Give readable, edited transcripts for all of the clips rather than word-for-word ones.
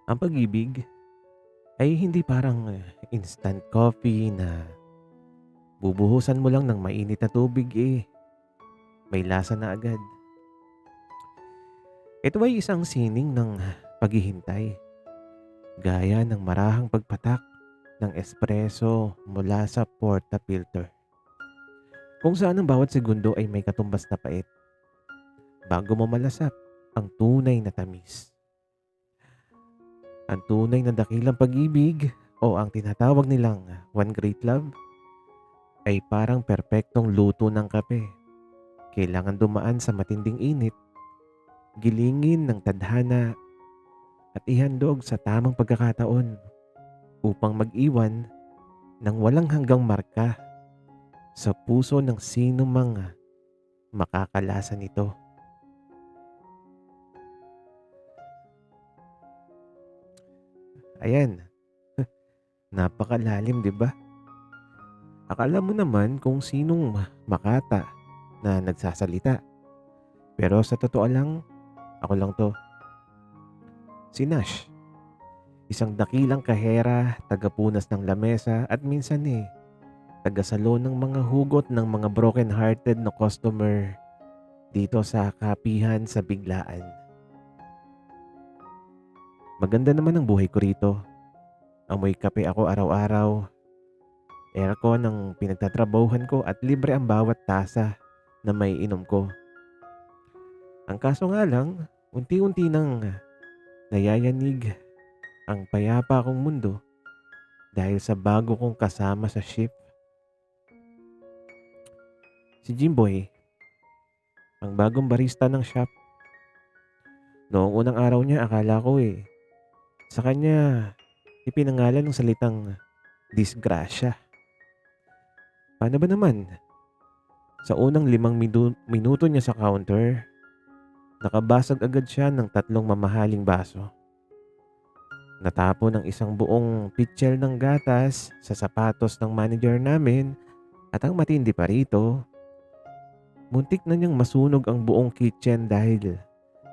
Ang pag-ibig ay hindi parang instant coffee na bubuhusan mo lang ng mainit na tubig may lasa na agad. Ito ay isang sining ng paghihintay, gaya ng marahang pagpatak ng espresso mula sa porta filter. Kung saan ang bawat segundo ay may katumbas na pait bago mo malasap ang tunay na tamis. Ang tunay na dakilang pag-ibig o ang tinatawag nilang one great love ay parang perpektong luto ng kape. Kailangan dumaan sa matinding init, gilingin ng tadhana at ihandog sa tamang pagkakataon upang mag-iwan ng walang hanggang marka sa puso ng sino mang makakalasa nito. Ayan, napakalalim 'di ba? Akala mo naman kung sinong makata na nagsasalita. Pero sa totoo lang, ako lang 'to. Si Nash, isang dakilang kahera, tagapunas ng lamesa at minsan tagasalo ng mga hugot ng mga broken-hearted na customer dito sa kapihan sa biglaan. Maganda naman ang buhay ko rito. Amoy kape ako araw-araw, aircon ang pinagtatrabahuhan ko at libre ang bawat tasa na may inom ko. Ang kaso nga lang, unti-unti nang nayayanig ang payapa kong mundo dahil sa bago kong kasama sa ship, si Jimboy, ang bagong barista ng shop. Noong unang araw niya akala ko sa kanya ipinangalan ng salitang disgrasya. Paano ba naman? Sa unang 5 minuto niya sa counter, nakabasag agad siya ng 3 mamahaling baso. Natapon ng isang buong pitcher ng gatas sa sapatos ng manager namin at ang matindi pa rito, muntik na niyang masunog ang buong kitchen dahil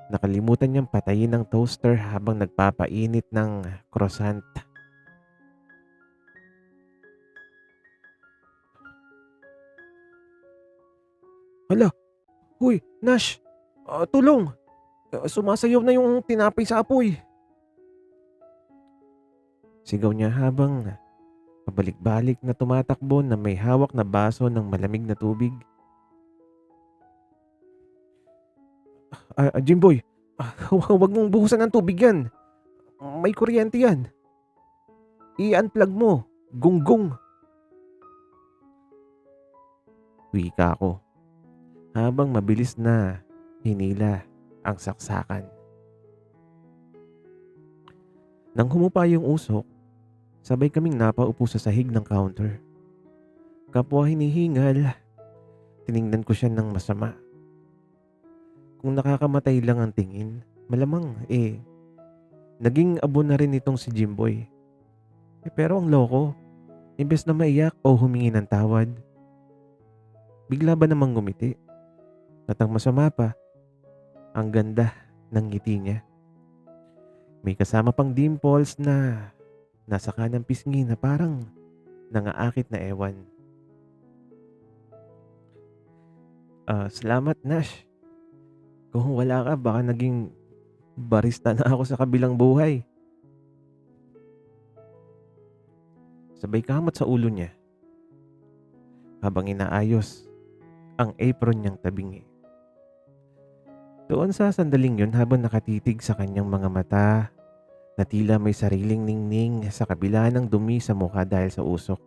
nakalimutan niyang patayin ng toaster habang nagpapainit ng croissant. Hala, huy, Nash! Tulong! Sumasayaw na yung tinapay sa apoy. Sigaw niya habang pabalik-balik na tumatakbo na may hawak na baso ng malamig na tubig. Jimboy, huwag mong buhusan ng tubig yan. May kuryente yan. I-unplug mo. Gunggong. Wika ko habang mabilis na hinila ang saksakan. Nang humupa yung usok, sabay kaming napaupo sa sahig ng counter. Kapwa hinihingal, tiningnan ko siya ng masama. Kung nakakamatay lang ang tingin, malamang naging abo na rin itong si Jimboy. Pero ang loko, imbes na maiyak o humingi ng tawad, bigla ba namang ngumiti? At ang masama pa, ang ganda ng ngiti niya. May kasama pang dimples na nasa kanang pisngi na parang nangaakit na ewan. Salamat Nash. Kung wala ka, baka naging barista na ako sa kabilang buhay. Sabay kamot sa ulo niya habang inaayos ang apron niyang tabingi. Doon sa sandaling yun habang nakatitig sa kanyang mga mata na tila may sariling ningning sa kabila ng dumi sa mukha dahil sa usok.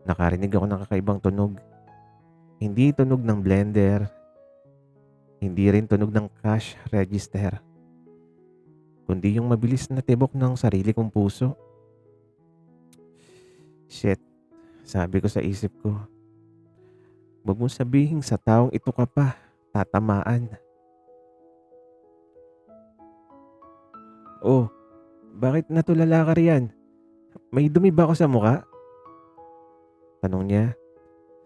Nakarinig ako ng kakaibang tunog. Hindi tunog ng blender, hindi rin tunog ng cash register, kundi yung mabilis na tibok ng sarili kong puso. Shit, sabi ko sa isip ko. Huwag mong sabihin sa taong ito ka pa, tatamaan. Oh, bakit natulala ka riyan? May dumi ba ako sa muka? Tanong niya,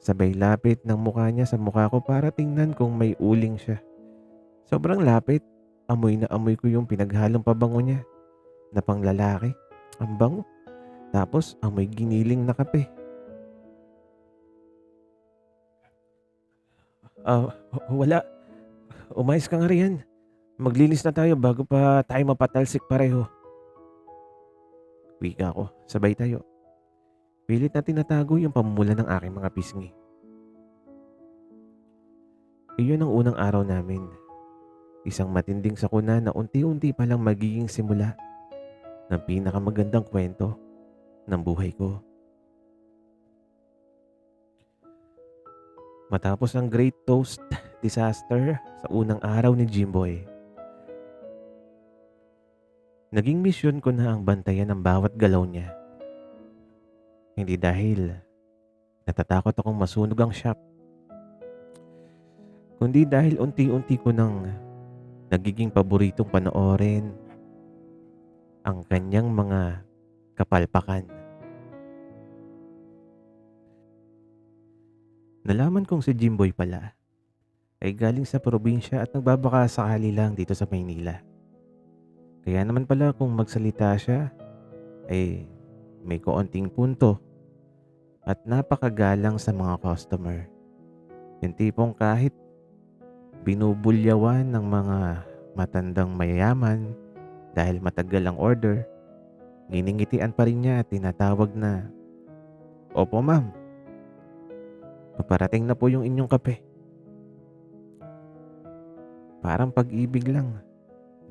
sabay lapit ng mukha niya sa mukha ko para tingnan kung may uling siya. Sobrang lapit, amoy na amoy ko yung pinaghalong pabango niya. na panglalaki. Ang bango. Tapos amoy giniling na kape. Wala. Umayos ka nga riyan. Maglinis na tayo bago pa tayo mapatalsik pareho. Wika ko, sabay tayo. Pilit na tinatago yung pamumula ng aking mga pisngi. Iyon ang unang araw namin. Isang matinding sakuna na unti-unti palang magiging simula ng pinakamagandang kwento ng buhay ko. Matapos ang Great Toast Disaster sa unang araw ni Jimboy, naging misyon ko na ang bantayan ng bawat galaw niya. Hindi dahil natatakot akong masunog ang shop, kundi dahil unti-unti ko nang nagiging paboritong panoorin ang kanyang mga kapalpakan. Nalaman kong si Jimboy pala ay galing sa probinsya at nagbabaka sakali lang dito sa Maynila. Kaya naman pala kung magsalita siya ay may kaunting punto at napakagalang sa mga customer. Yung tipong kahit binubulyawan ng mga matandang mayayaman dahil matagal ang order, nginingitian pa rin niya at tinatawag na, "Opo ma'am, paparating na po yung inyong kape." Parang pag-ibig lang,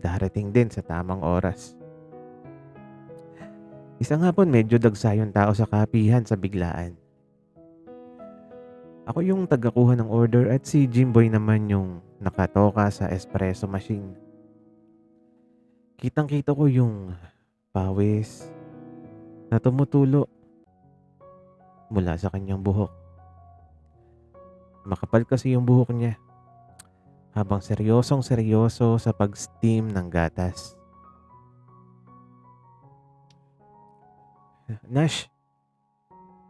darating din sa tamang oras. Isang hapon medyo dagsa yung tao sa kapihan sa biglaan. Ako yung tagakuha ng order at si Jimboy naman yung nakatoka sa espresso machine. Kitang-kita ko yung pawis na tumutulo mula sa kanyang buhok. Makapal kasi yung buhok niya habang seryosong seryoso sa pag-steam ng gatas. "Nash,"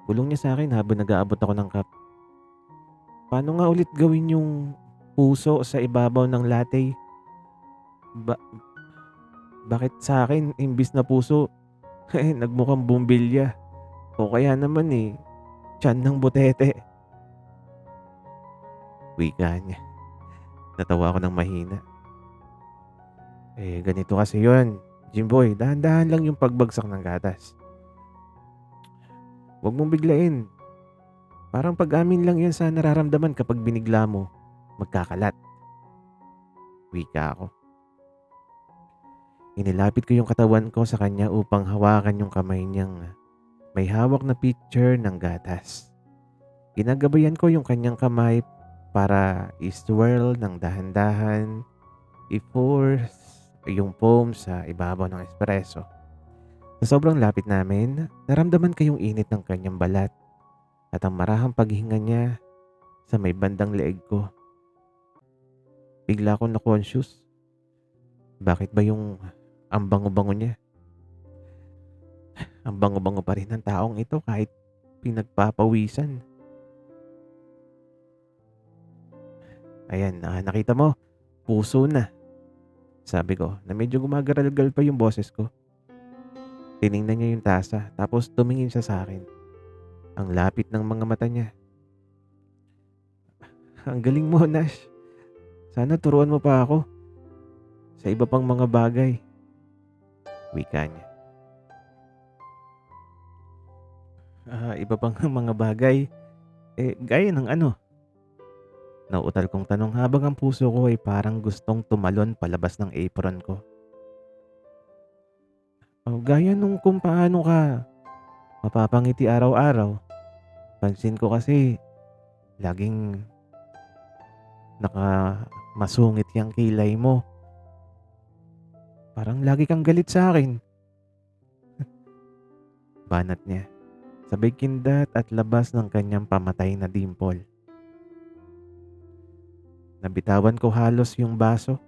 bulong niya sa akin habang nag-aabot ako ng cup. "Paano nga ulit gawin yung puso sa ibabaw ng latte? Ba bakit sa akin imbis na puso, nagmukhang bumbilya o kaya naman tiyan ng butete?" Wika niya. Natawa ako ng mahina. Ganito kasi yon, Jimboy, dahan-dahan lang yung pagbagsak ng gatas. Huwag mong biglain. Parang pag-amin lang yan sa nararamdaman kapag binigla mo, magkakalat. Wika ako. Inilapit ko yung katawan ko sa kanya upang hawakan yung kamay niyang may hawak na pitcher ng gatas. Ginagabayan ko yung kanyang kamay para i-swirl ng dahan-dahan, i-force yung foam sa ibabaw ng espresso. Sa sobrang lapit namin, naramdaman ko yung init ng kanyang balat at ang marahang paghinga niya sa may bandang leeg ko. Bigla akong na-conscious. Bakit ba yung ang bango-bango niya? Ang bango-bango pa rin ng taong ito kahit pinagpapawisan. Ayan, nakita mo, puso na. Sabi ko na medyo gumagaragal pa yung boses ko. Tiningnan niya yung tasa tapos tumingin siya sa akin. Ang lapit ng mga mata niya. "Ang galing mo, Nash. Sana turuan mo pa ako sa iba pang mga bagay." Wika niya. Iba pang mga bagay? Gaya ng ano?" Nauutal kong tanong habang ang puso ko ay parang gustong tumalon palabas ng apron ko. Gaya nung kung paano ka mapapangiti araw-araw. Pansin ko kasi laging nakamasungit yung kilay mo. Parang lagi kang galit sa akin. Banat niya. Sabay kindat at labas ng kanyang pamatay na dimple. Nabitawan ko halos yung baso.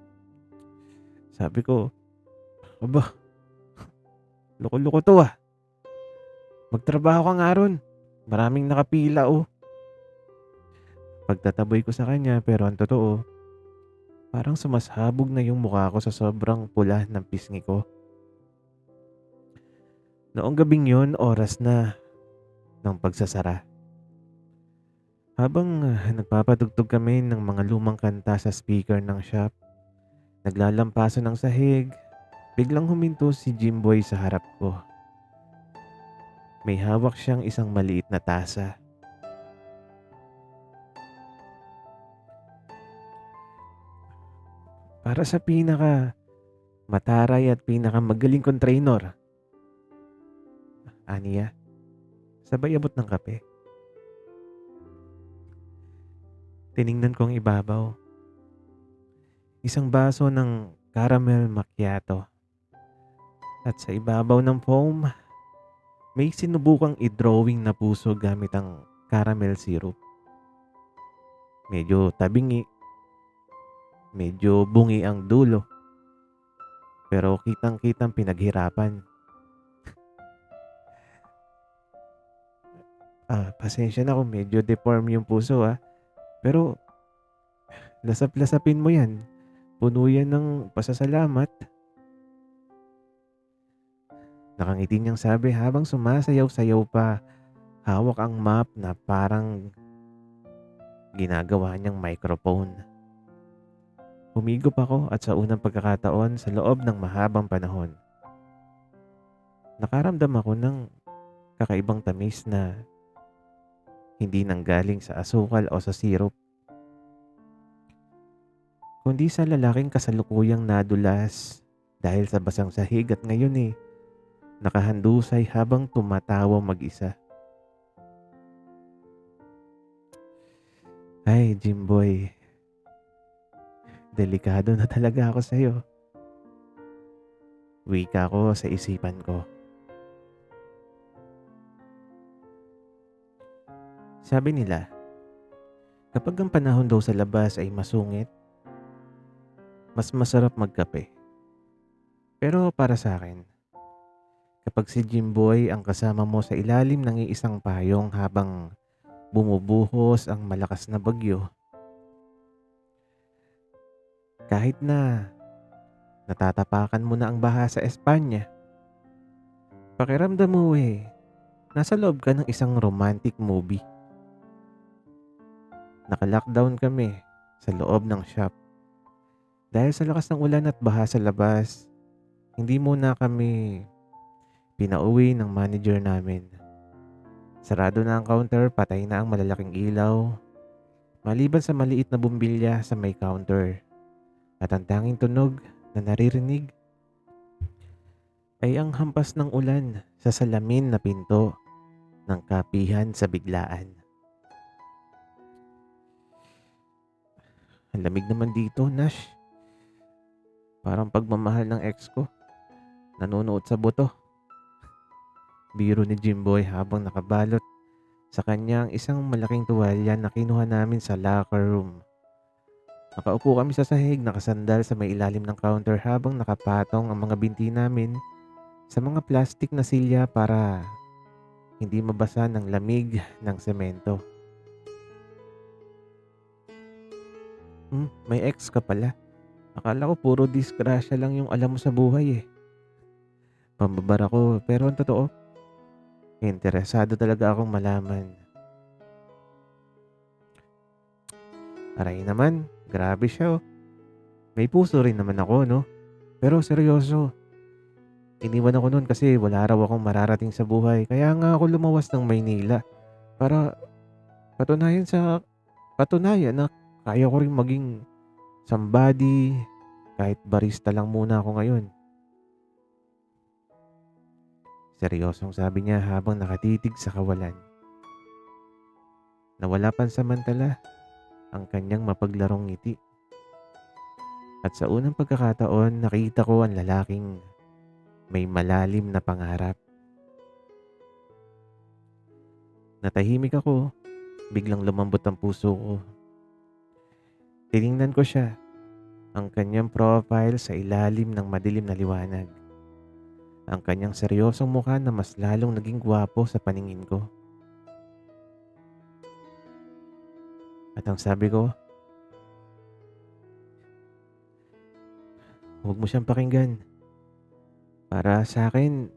Sabi ko, "Aba, loko-loko to ah. Magtrabaho ka nga ron. Maraming nakapila oh." Pagtataboy ko sa kanya pero ang totoo, parang sumasabog na yung mukha ko sa sobrang pula ng pisngi ko. Noong gabing yon, oras na ng pagsasara. Habang nagpapatugtog kami ng mga lumang kanta sa speaker ng shop, naglalampaso ng sahig, biglang huminto si Jimboy sa harap ko. May hawak siyang isang maliit na tasa. Para sa pinaka mataray at pinaka magaling kong trainer, aniya, sabay abot ng kape. Tiningnan ko ang ibabaw. Isang baso ng caramel macchiato. At sa ibabaw ng foam, may sinubukang i-drawing na puso gamit ang caramel syrup. Medyo tabingi, medyo bungi ang dulo. Pero kitang-kitang pinaghirapan. Pasensya na kung medyo deform yung puso Pero lasap-lasapin mo yan. Puno yan ng pasasalamat. Nakangiti niyang sabi habang sumasayaw-sayaw pa. Hawak ang map na parang ginagawa niyang microphone. Humigop ako at sa unang pagkakataon sa loob ng mahabang panahon, nakaramdam ako ng kakaibang tamis na hindi nanggaling sa asukal o sa syrup, kundi sa lalaking kasalukuyang nadulas dahil sa basang sahig at ngayon nakahandusay habang tumatawa mag-isa. Ay, Jimboy, delikado na talaga ako sa'yo. Wika ko sa isipan ko. Sabi nila, kapag ang panahon daw sa labas ay masungit, mas masarap magkape. Pero para sa akin, kapag si Jimboy ang kasama mo sa ilalim ng iisang payong habang bumubuhos ang malakas na bagyo, kahit na natatapakan mo na ang baha sa Espanya, pakiramdam mo nasa loob ka ng isang romantic movie. Naka-lockdown kami sa loob ng shop. Dahil sa lakas ng ulan at baha sa labas, hindi muna kami pinauwi ng manager namin. Sarado na ang counter, patay na ang malalaking ilaw, maliban sa maliit na bumbilya sa may counter. At ang tanging tunog na naririnig ay ang hampas ng ulan sa salamin na pinto ng kapihan sa biglaan. Ang lamig naman dito, Nash. Parang pagmamahal ng ex ko. Nanunuot sa buto. Biro ni Jimboy habang nakabalot sa kanya ang isang malaking tuwalya na kinuha namin sa locker room. Nakaupo kami sa sahig, nakasandal sa may ilalim ng counter habang nakapatong ang mga binti namin sa mga plastic na silya para hindi mabasa ng lamig ng semento. May ex ka pala. Akala ko puro disgrasya lang yung alam mo sa buhay Pambabar ako, pero ang totoo, interesado talaga akong malaman. Aray naman, grabe siya May puso rin naman ako, no? Pero seryoso, iniwan ako noon kasi wala raw akong mararating sa buhay. Kaya nga ako lumawas ng Maynila para patunayan na kaya ko rin maging somebody kahit barista lang muna ako ngayon. Seryosong sabi niya habang nakatitig sa kawalan. Nawala pansamantala ang kanyang mapaglarong ngiti. At sa unang pagkakataon, nakita ko ang lalaking may malalim na pangarap. Natahimik ako, biglang lumambot ang puso ko. Tiningnan ko siya, ang kanyang profile sa ilalim ng madilim na liwanag. Ang kanyang seryosong mukha na mas lalong naging gwapo sa paningin ko. At ang sabi ko, huwag mo siyang pakinggan. Para sa akin,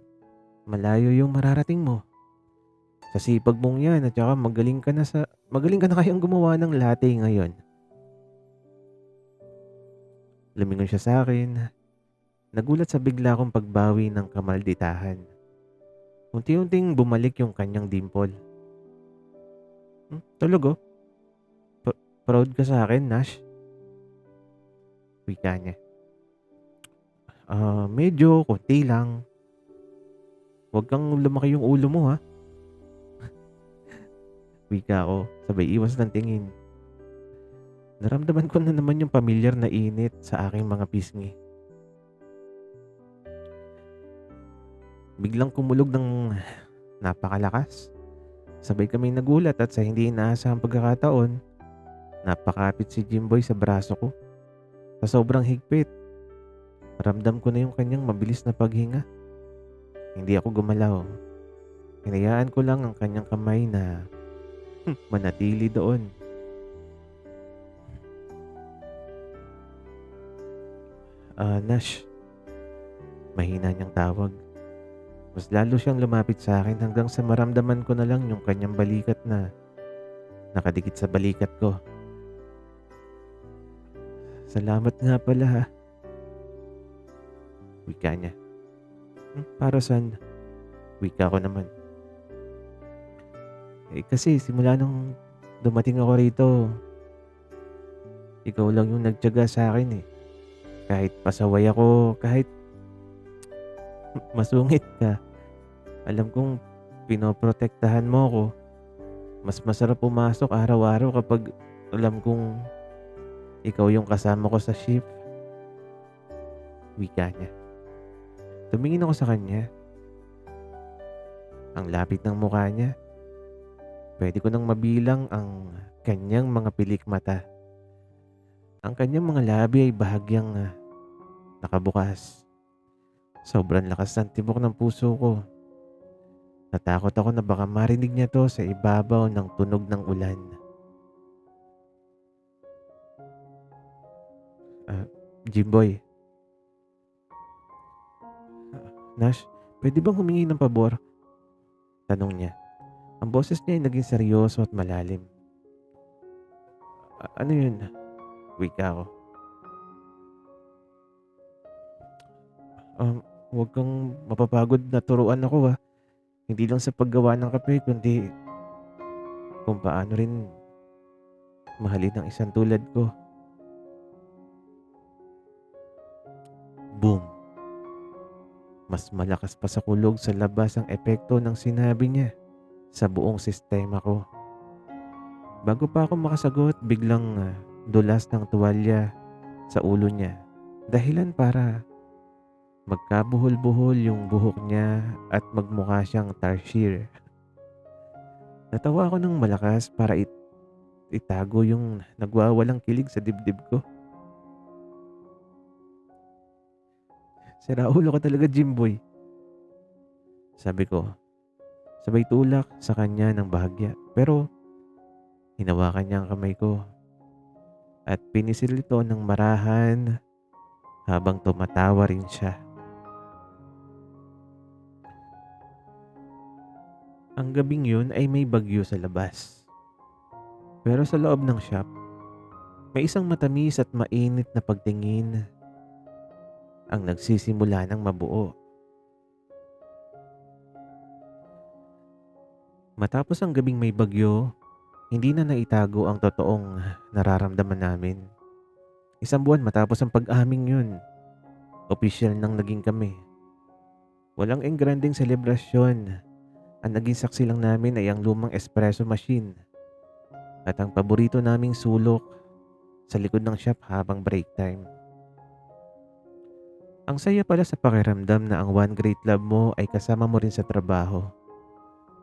Malayo yung mararating mo. Sa sipag mong yan at saka magaling ka na kayang gumawa ng latte ngayon. Lumingon siya sa akin. Nagulat sa bigla kong pagbawi ng kamalditahan. Unti-unting bumalik yung kanyang dimple. Tulog oh. Proud ka sa akin, Nash. Wika niya. Medyo, konti lang. Huwag kang lumaki yung ulo mo ha. Wika ko, sabay iwas ng tingin. Naramdaman ko na naman yung pamilyar na init sa aking mga pisngi. Biglang kumulog ng napakalakas. Sabay kami nagulat at sa hindi inaasahang pagkakataon, napakapit si Jimboy sa braso ko. Sa sobrang higpit, ramdam ko na yung kanyang mabilis na paghinga. Hindi ako gumalaw. Hinayaan ko lang ang kanyang kamay na manatili doon. Nash. Mahina niyang tawag. Mas lalo siyang lumapit sa akin hanggang sa maramdaman ko na lang yung kanyang balikat na nakadikit sa balikat ko. Salamat nga pala ha. Wika niya. Para saan? Wika ko naman. Kasi simula nung dumating ako rito, ikaw lang yung nagtiyaga sa akin eh. Kahit pasaway ako, kahit masungit ka. Alam kong pinoprotektahan mo ako. Mas masarap pumasok araw-araw kapag alam kong ikaw yung kasama ko sa shift. Wika niya. Tumingin ako sa kanya. Ang lapit ng mukha niya. Pwede ko nang mabilang ang kanyang mga pilik mata. Ang kanyang mga labi ay bahagyang nakabukas. Sobrang lakas ng tibok ng puso ko. Natakot ako na baka marinig niya to sa ibabaw ng tunog ng ulan. Jimboy. Nash, pwede bang humingi ng pabor? Tanong niya. Ang boses niya ay naging seryoso at malalim. Ano yun? Wika ko. Huwag kang mapapagod na turuan ako ha. Hindi lang sa paggawa ng kape, kundi kung paano rin mahalin ang isang tulad ko. Boom! Mas malakas pa sa kulog sa labas ang epekto ng sinabi niya sa buong sistema ko. Bago pa ako makasagot, biglang dulas ng tuwalya sa ulo niya. Dahilan para magkabuhol-buhol yung buhok niya at magmukha siyang tarsier. Natawa ako ng malakas para itago yung nagwawalang kilig sa dibdib ko. Sira ulo ka talaga, Jimboy. Sabi ko, sabay tulak sa kanya ng bahagya. Pero hinawakan niya ang kamay ko at pinisil ito ng marahan habang tumatawa rin siya. Ang gabing yun ay may bagyo sa labas. Pero sa loob ng shop, may isang matamis at mainit na pagtingin ang nagsisimula ng mabuo. Matapos ang gabing may bagyo, hindi na naitago ang totoong nararamdaman namin. 1 buwan matapos ang pag-aming yun, opisyal nang naging kami. Walang engranding selebrasyon. Ang naging saksi lang namin ay ang lumang espresso machine at ang paborito naming sulok sa likod ng shop habang break time. Ang saya pala sa pakiramdam na ang one great love mo ay kasama mo rin sa trabaho.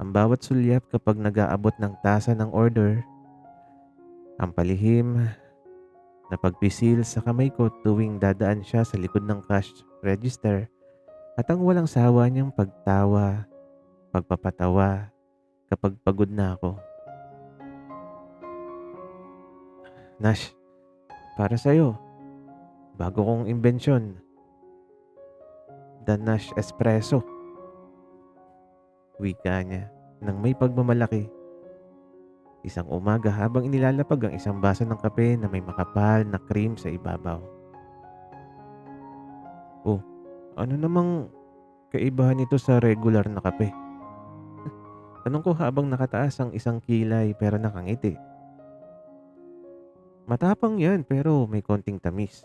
Ang bawat sulyap kapag nag-aabot ng tasa ng order, ang palihim na pagpisil sa kamay ko tuwing dadaan siya sa likod ng cash register at ang walang sawa niyang pagpapatawa kapag pagod na ako. Nash, para sa'yo, bago kong imbensyon, The Nash Espresso. wika niya nang may pagmamalaki. Isang umaga habang inilalapag ang isang baso ng kape na may makapal na cream sa ibabaw. Oh, ano namang kaibahan nito sa regular na kape? Tanong ko habang nakataas ang isang kilay pero nakangiti. Matapang yan pero may konting tamis.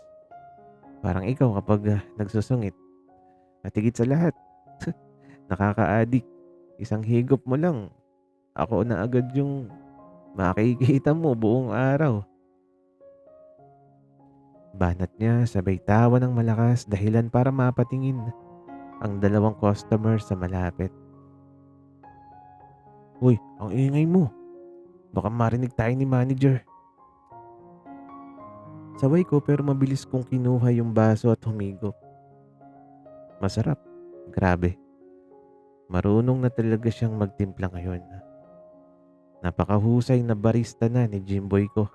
Parang ikaw kapag nagsusungit. At higit sa lahat, nakaka-addict. Isang higop mo lang, ako na agad yung makikita mo buong araw. Banat niya sabay tawa ng malakas dahilan para mapatingin ang dalawang customer sa malapit. Uy, ang ingay mo. Baka marinig tayo ni manager. Saway ko pero mabilis kong kinuha yung baso at humigop. Masarap. Grabe. Marunong na talaga siyang magtimpla ngayon. Napakahusay na barista na ni Jimboy ko.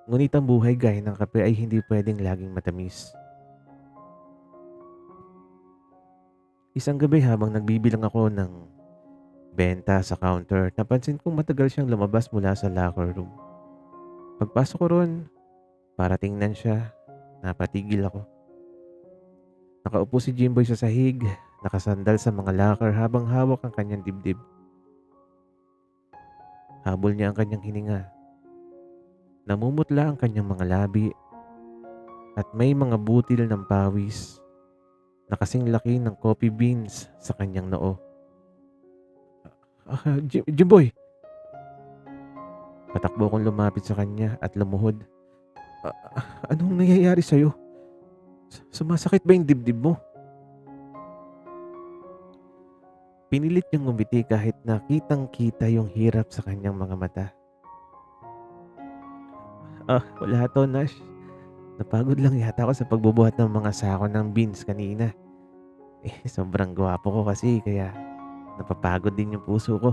Ngunit ang buhay gaya ng kape ay hindi pwedeng laging matamis. Isang gabi habang nagbibilang ako ng benta sa counter, napansin kong matagal siyang lumabas mula sa locker room. Pagpasok ko ron, para tingnan siya, napatigil ako. Nakaupo si Jimboy sa sahig, nakasandal sa mga locker habang hawak ang kanyang dibdib. Habol niya ang kanyang hininga. Namumutla ang kanyang mga labi at may mga butil ng pawis na kasing laki ng coffee beans sa kanyang noo. Jimboy! Patakbo kong lumapit sa kanya at lumuhod. Anong nangyayari sa'yo? Sumasakit ba yung dibdib mo? Pinilit niyang ngumiti kahit nakitang kita yung hirap sa kanyang mga mata. Wala to, Nash. Napagod lang yata ako sa pagbubuhat ng mga sako ng beans kanina. Sobrang gwapo ko kasi kaya napapagod din yung puso ko.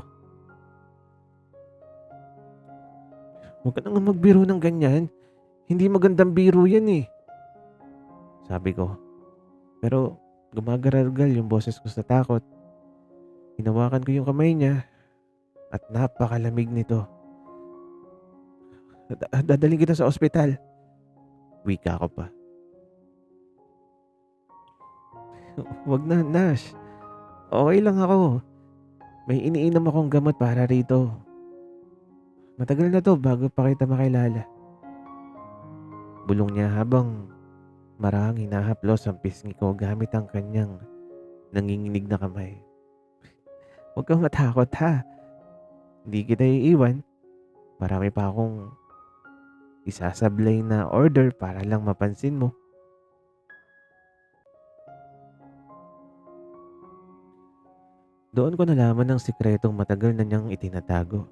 Huwag ka nang magbiro ng ganyan. Hindi magandang biro yan eh. Sabi ko. Pero gumagaragal yung boses ko sa takot. Hinawakan ko yung kamay niya at napakalamig nito. Dadaling kita sa ospital. Wika ko pa. Wag na, Nash. Okay lang ako. May iniinom akong gamot para rito. Matagal na to bago pa kita makilala. Bulong niya habang marahang hinahaplos ang pisngi ko gamit ang kanyang nanginginig na kamay. Huwag kang matakot ha. Hindi kita iiwan. Marami pa akong isasablay na order para lang mapansin mo. Doon ko nalaman ang sikretong matagal na niyang itinatago.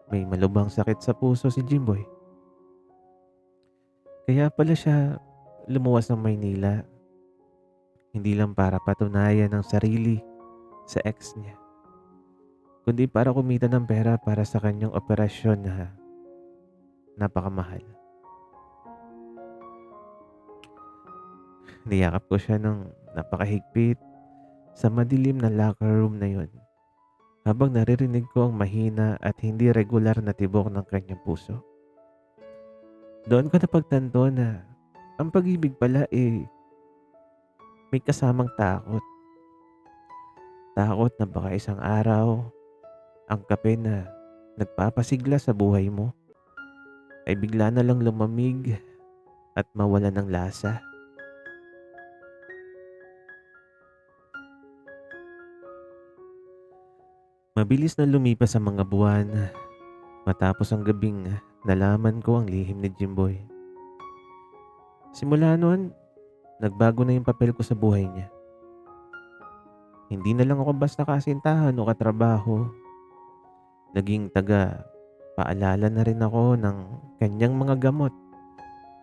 May malubhang sakit sa puso si Jimboy. Kaya pala siya lumuwas ng Maynila. Hindi lang para patunayan ang sarili sa ex niya, kundi para kumita ng pera para sa kanyang operasyon na napakamahal. Niyakap ko siya ng napakahigpit sa madilim na locker room na yon habang naririnig ko ang mahina at hindi regular na tibok ng kanyang puso. Doon ko napagtanto na ang pag-ibig pala may kasamang takot. Takot na baka isang araw ang kape na nagpapasigla sa buhay mo ay bigla na lang lumamig at mawala ng lasa. Mabilis na lumipas ang mga buwan matapos ang gabing nalaman ko ang lihim ni Jimboy. Simula noon, nagbago na yung papel ko sa buhay niya. Hindi na lang ako basta kasintahan o katrabaho. Naging paalala na rin ako ng kanyang mga gamot.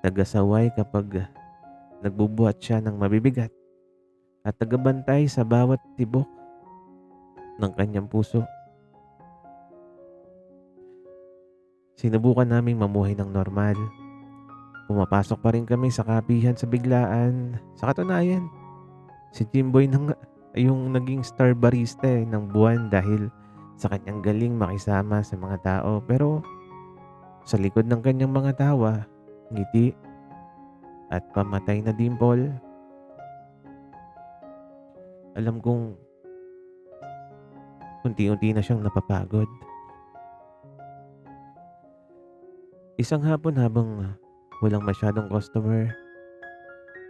Tagasaway kapag nagbubuhat siya ng mabibigat at tagabantay sa bawat tibok ng kanyang puso. Sinubukan naming mamuhay ng normal. Pumapasok pa rin kami sa kapihan sa biglaan. Sa katunayan, Si Jimboy na nga yung naging star barista ng buwan dahil sa kanyang galing makisama sa mga tao. Pero sa likod ng kanyang mga tawa, ngiti at pamatay na dimple, alam kong unti-unti na siyang napapagod. Isang hapon habang walang masyadong customer,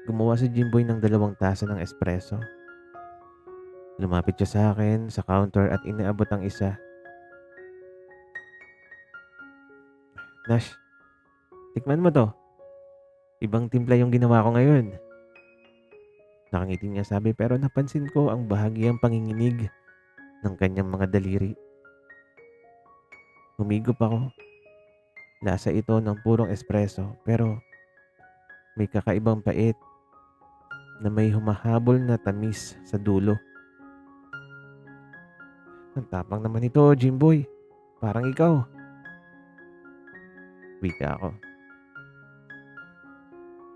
gumawa si Jimboy ng 2 tasa ng espresso. Lumapit siya sa akin sa counter at inaabot ang isa. "Nash, tikman mo 'to. Ibang timpla yung ginawa ko ngayon." Nakangiti niya sabi pero napansin ko ang bahagyang panginginig ng kanyang mga daliri. Humigop ako. Lasa ito ng purong espresso pero may kakaibang pait na may humahabol na tamis sa dulo. "Ang tapang naman ito, Jimboy. Parang ikaw." Wika ako.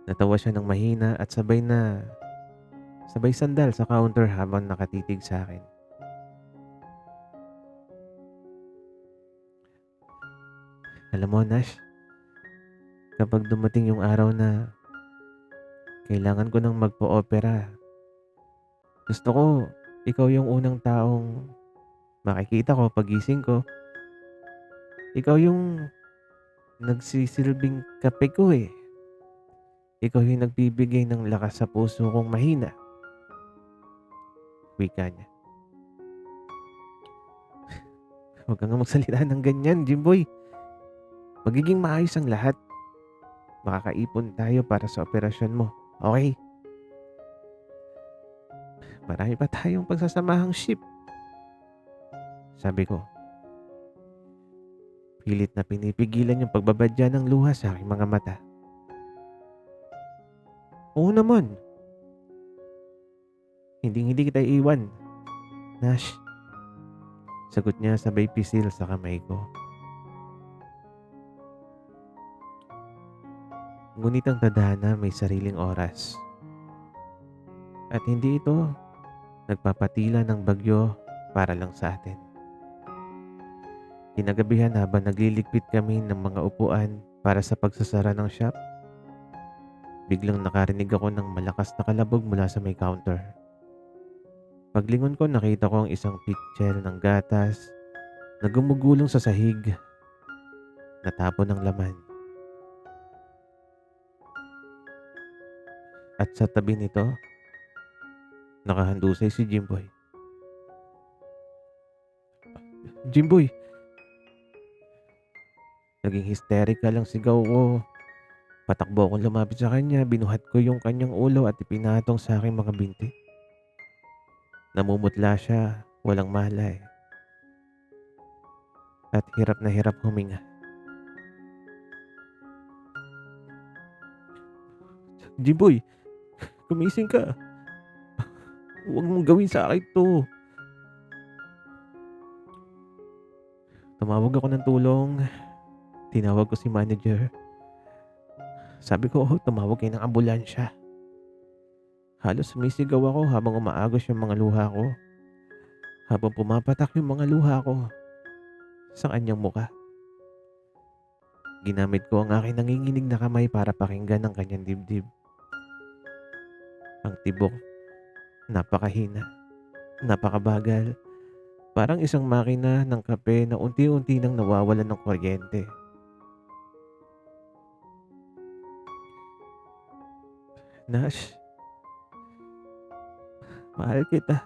Natawa siya ng mahina at sabay sandal sa counter habang nakatitig sa akin. "Alam mo, Nash, kapag dumating yung araw na kailangan ko ng magpo-opera, gusto ko ikaw yung unang taong makikita ko pagising ko. Ikaw yung nagsisilbing kape ko eh. Ikaw yung nagbibigay ng lakas sa puso kong mahina." Wika niya. "Huwag kang magsalita ng ganyan, Jimboy. Magiging maayos ang lahat. Makakaipon tayo para sa operasyon mo. Okay? Marami pa tayong pagsasamahang ship." Sabi ko. Pilit na pinipigilan yung pagbabadya ng luha sa aking mga mata. "Oo naman. Hindi kita iiwan, Nash." Sagot niya sabay pisil sa kamay ko. Ngunit ang tadhana may sariling oras. At hindi ito nagpapatila ng bagyo para lang sa atin. Kinagabihan habang nagliligpit kami ng mga upuan para sa pagsasara ng shop, biglang nakarinig ako ng malakas na kalabog mula sa may counter. Paglingon ko nakita ko ang isang pitcher ng gatas na gumugulong sa sahig, natapon ng laman. At sa tabi nito, nakahandusay si Jimboy. "Jimboy!" Naging hysterical ang sigaw ko. Patakbo akong lumapit sa kanya, binuhat ko yung kanyang ulo at ipinatong sa aking mga binti. Namumutla siya, walang malay. At hirap na hirap huminga. "Jimboy, gumising ka. Huwag mong gawin sa akin to." Tumawag ako ng tulong. Tinawag ko si manager. Sabi ko, tumawag kayo ng ambulansya. Halos sumisigaw ako habang umaagos yung mga luha ko. Habang pumapatak yung mga luha ko sa kanyang muka. Ginamit ko ang aking nanginginig na kamay para pakinggan ang kanyang dibdib. Ang tibok, napakahina, napakabagal. Parang isang makina ng kape na unti-unti nang nawawalan ng kuryente. "Nash, mahal kita.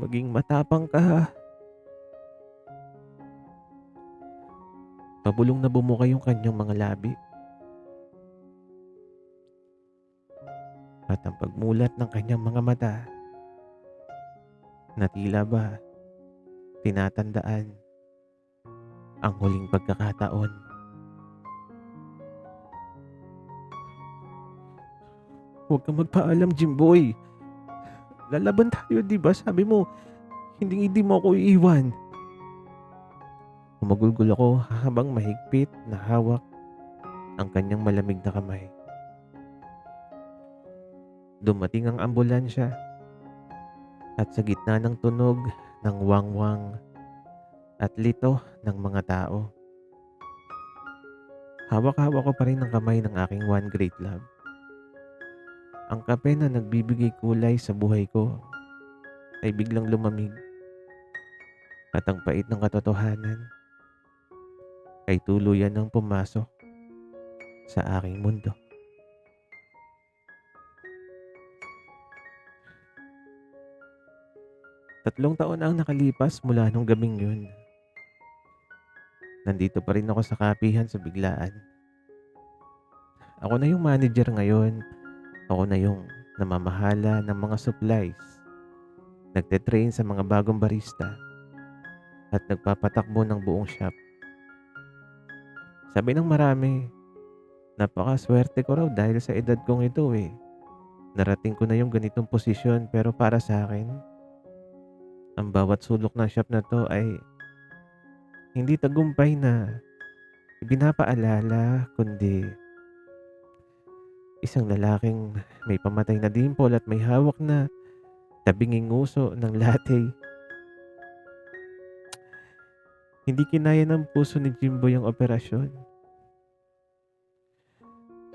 Maging matapang ka." Pabulong na bumuka yung kanyang mga labi. At ang pagmulat ng kanyang mga mata na tila ba tinatandaan ang huling pagkakataon. "Huwag kang magpaalam, Jimboy. Lalaban tayo, di ba? Sabi mo, hindi mo ako iiwan." Humagulgol ako habang mahigpit na hawak ang kanyang malamig na kamay. Dumating ang ambulansya at sa gitna ng tunog ng wangwang at lito ng mga tao, hawak-hawak ko pa rin ang kamay ng aking one great love. Ang kape na nagbibigay kulay sa buhay ko ay biglang lumamig at ang pait ng katotohanan ay tuluyan ng pumasok sa aking mundo. Tatlong taon na ang nakalipas mula nung gabing yun. Nandito pa rin ako sa kapihan sa biglaan. Ako na yung manager ngayon. Ako na yung namamahala ng mga supplies, nagte-train sa mga bagong barista, at nagpapatakbo ng buong shop. Sabi ng marami, napakaswerte ko raw dahil sa edad kong ito eh. Narating ko na yung ganitong posisyon pero para sa akin, ang bawat sulok ng shop na to ay hindi tagumpay na ibinapaalala kundi isang lalaking may pamatay na dimple at may hawak na tabinging nguso ng latte. Hindi kinaya ng puso ni Jimboy ang operasyon.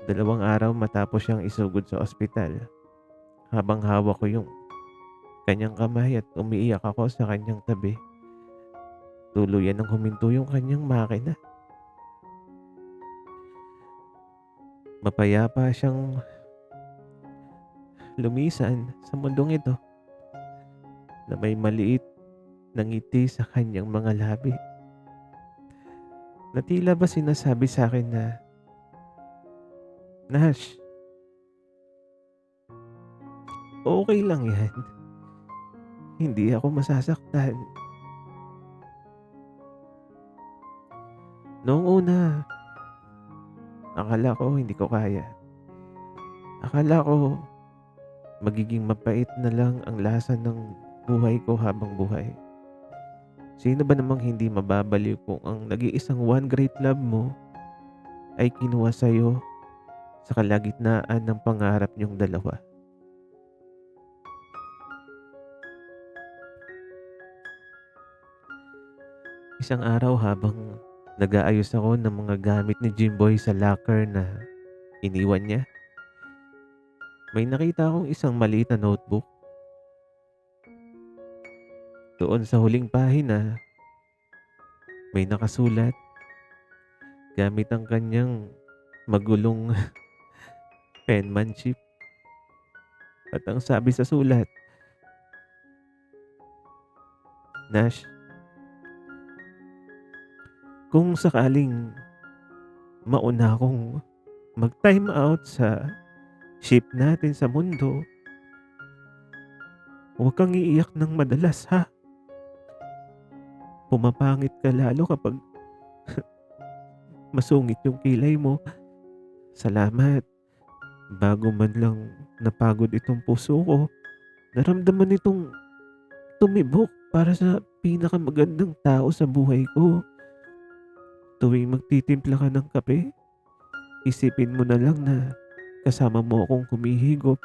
2 araw matapos siyang isugod sa ospital. Habang hawak ko yung kanyang kamay at umiiyak ako sa kanyang tabi, tuluyan ng huminto yung kanyang makina. Mapayapa siyang lumisan sa mundong ito na may maliit na ngiti sa kanyang mga labi. Na tila ba sinasabi sa akin na, Nash, okay lang yan. Hindi ako masasaktan. Noong una, akala ko hindi ko kaya. Akala ko magiging mapait na lang ang lasa ng buhay ko habang buhay. Sino ba namang hindi mababaliw kung ang nag-iisang one great love mo ay kinuha sa'yo sa kalagitnaan ng pangarap niyong dalawa. Isang araw habang nag-aayos ako ng mga gamit ni Jimboy sa locker na iniwan niya, may nakita akong isang maliit na notebook. Doon sa huling pahina, may nakasulat gamit ang kanyang magulong penmanship. At ang sabi sa sulat, Nash, kung sakaling mauna akong mag-time out sa ship natin sa mundo, huwag kang iiyak ng madalas ha. Pumapangit ka lalo kapag masungit yung kilay mo. Salamat. Bago man lang napagod itong puso ko, naramdaman itong tumibok para sa pinakamagandang tao sa buhay ko. Tuwing magtitimpla ka ng kape, isipin mo na lang na kasama mo akong humihigop.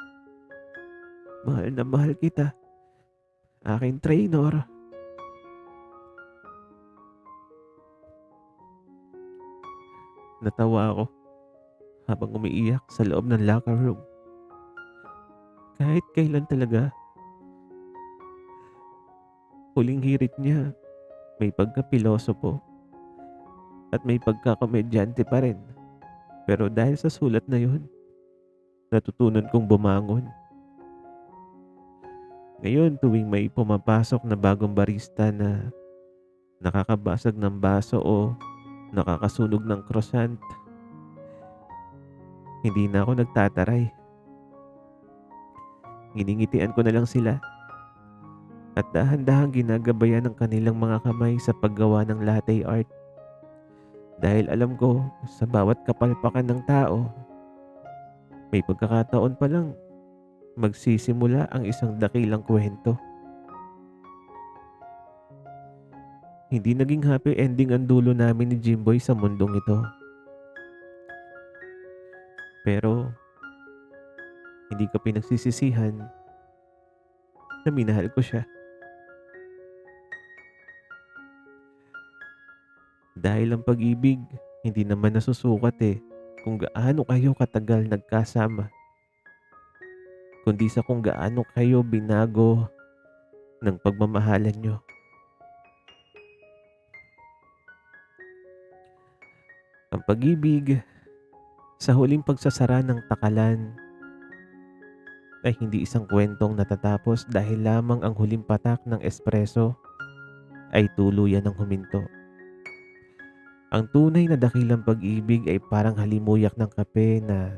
Mahal na mahal kita, aking trainer. Natawa ako habang umiiyak sa loob ng locker room. Kahit kailan talaga, huling hirit niya, may pagka-pilosopo at may pagkakamedyante pa rin. Pero dahil sa sulat na yun, natutunan kong bumangon. Ngayon tuwing may pumapasok na bagong barista na nakakabasag ng baso o nakakasunog ng croissant, hindi na ako nagtataray. Nginingitian ko na lang sila at dahan-dahang ginagabayan ng kanilang mga kamay sa paggawa ng latte art. Dahil alam ko sa bawat kapalpakan ng tao, may pagkakataon pa lang magsisimula ang isang dakilang kwento. Hindi naging happy ending ang dulo namin ni Jimboy sa mundong ito. Pero Hindi ko pinagsisisihan na minahal ko siya. Dahil ang pag-ibig, hindi naman nasusukat kung gaano kayo katagal nagkasama, kundi sa kung gaano kayo binago ng pagmamahalan nyo. Ang pag-ibig sa huling pagsasara ng takalan ay hindi isang kwentong natatapos dahil lamang ang huling patak ng espresso ay tuluyan ng huminto. Ang tunay na dakilang pag-ibig ay parang halimuyak ng kape na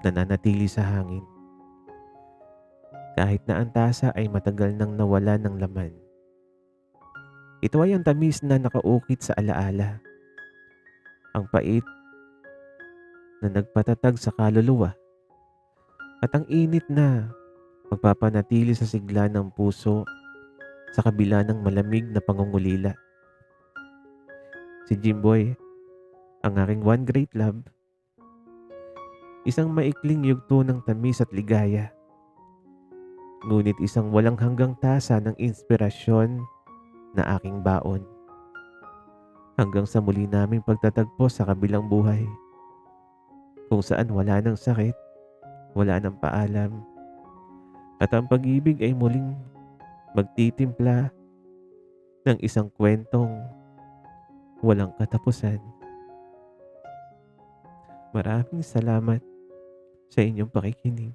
nananatili sa hangin. Kahit na ang tasa ay matagal nang nawala ng laman. Ito ay ang tamis na nakaukit sa alaala. Ang pait na nagpatatag sa kaluluwa. At ang init na magpapanatili sa sigla ng puso sa kabila ng malamig na pangungulila. Si Jimboy, ang aking one great love, isang maikling yugto ng tamis at ligaya. Ngunit isang walang hanggang tasa ng inspirasyon na aking baon. Hanggang sa muli naming pagtatagpo sa kabilang buhay. Kung saan wala ng sakit, wala ng paalam. At ang pag-ibig ay muling magtitimpla ng isang kwentong walang katapusan. Maraming salamat sa inyong pakikinig.